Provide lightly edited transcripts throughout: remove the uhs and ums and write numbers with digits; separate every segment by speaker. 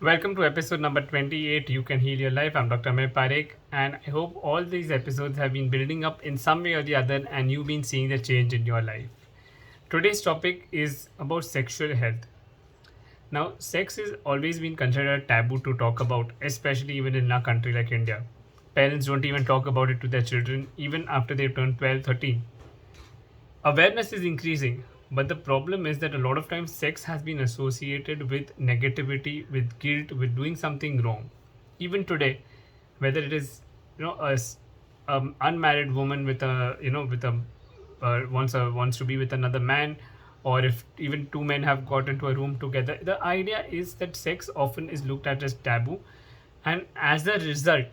Speaker 1: Welcome to episode number 28. You Can Heal Your Life. I'm Dr. Amir Parekh, and I hope all these episodes have been building up in some way or the other, and you've been seeing the change in your life. Today's topic is about sexual health. Now, sex has always been considered taboo to talk about, especially even in a country like India. Parents don't even talk about it to their children, even after they turn 12, 13. Awareness is increasing, but the problem is that a lot of times sex has been associated with negativity, with guilt, with doing something wrong. Even today, whether it is unmarried woman with a with a wants to be with another man, or if even two men have got into a room together, the idea is that sex often is looked at as taboo, and as a result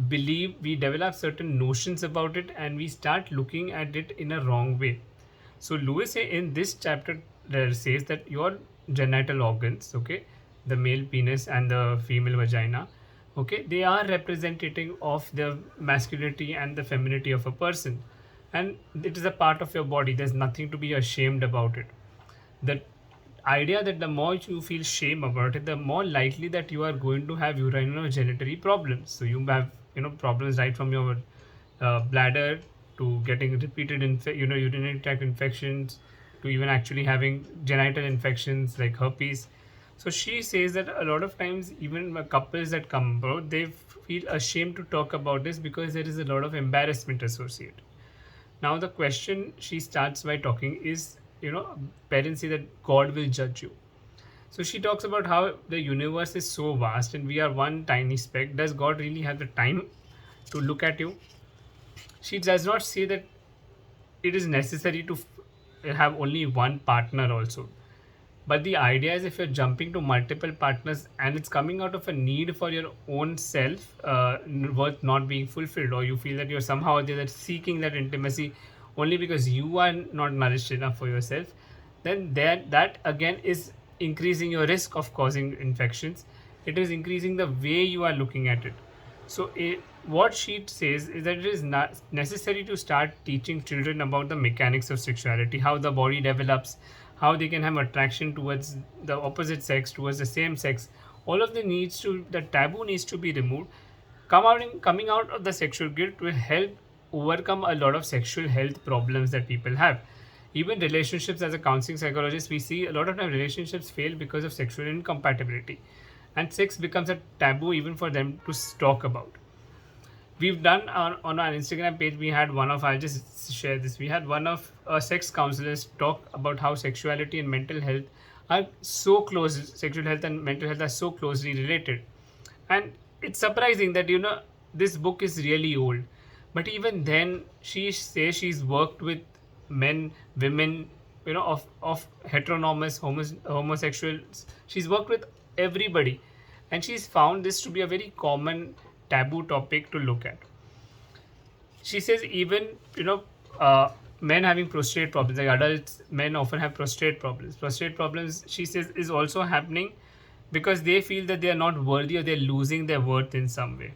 Speaker 1: believe we develop certain notions about it and we start looking at it in a wrong way. So Louise Hay in this chapter says that your genital organs, okay, the male penis and the female vagina, okay, they are representative of the masculinity and the femininity of a person, and it is a part of your body. There's nothing to be ashamed about it. The idea that the more you feel shame about it, the more likely that you are going to have urinogenitary problems. So you have problems right from your bladder to getting repeated urinary tract infections to even actually having genital infections like herpes. So she says that a lot of times even couples that come abroad, they feel ashamed to talk about this because there is a lot of embarrassment associated. Now the question she starts by talking is, parents say that God will judge you. So she talks about how the universe is so vast and we are one tiny speck. Does God really have the time to look at you? She does not say that it is necessary to have only one partner also. But the idea is if you're jumping to multiple partners and it's coming out of a need for your own self worth not being fulfilled, or you feel that you're somehow there that seeking that intimacy only because you are not nourished enough for yourself, then that again is increasing your risk of causing infections. It is increasing the way you are looking at it. So what she says is that it is not necessary to start teaching children about the mechanics of sexuality, how the body develops, how they can have attraction towards the opposite sex, towards the same sex. All of the taboo needs to be removed. Coming out of the sexual guilt will help overcome a lot of sexual health problems that people have. Even relationships, as a counseling psychologist, we see a lot of time relationships fail because of sexual incompatibility, and sex becomes a taboo even for them to talk about. We've done on our Instagram page, we had one of, I'll just share this, we had one of sex counselors talk about how sexuality and mental health are so close. Sexual health and mental health are so closely related, and it's surprising that this book is really old, but even then she says she's worked with men, women, of heteronormous homosexuals. She's worked with everybody, and she's found this to be a very common taboo topic to look at. She says even men having prostate problems, like adults, men often have prostate problems, she says, is also happening because they feel that they are not worthy or they're losing their worth in some way.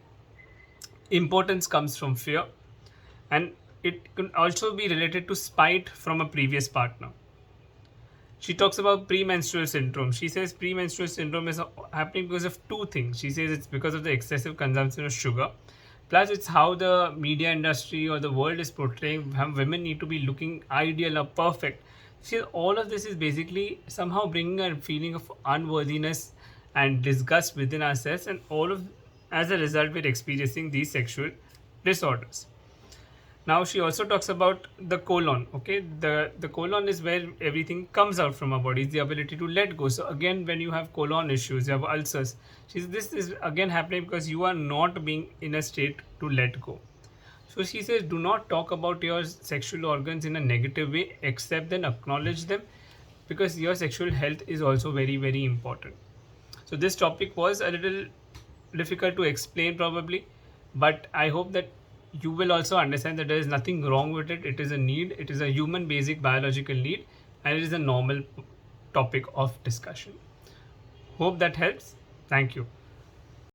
Speaker 1: Importance comes from fear, and it can also be related to spite from a previous partner. She talks about premenstrual syndrome. She says premenstrual syndrome is happening because of two things. She says it's because of the excessive consumption of sugar. Plus, it's how the media industry or the world is portraying how women need to be looking ideal or perfect. She says all of this is basically somehow bringing a feeling of unworthiness and disgust within ourselves, and as a result, we're experiencing these sexual disorders. Now she also talks about the colon. Okay, the colon is where everything comes out from our body. It's the ability to let go. So again, when you have colon issues, you have ulcers. This is again happening because you are not being in a state to let go. So she says, do not talk about your sexual organs in a negative way, except then acknowledge them, because your sexual health is also very, very important. So this topic was a little difficult to explain probably, but I hope that you will also understand that there is nothing wrong with it. It is a need, it is a human basic biological need, and it is a normal topic of discussion. Hope that helps. Thank you.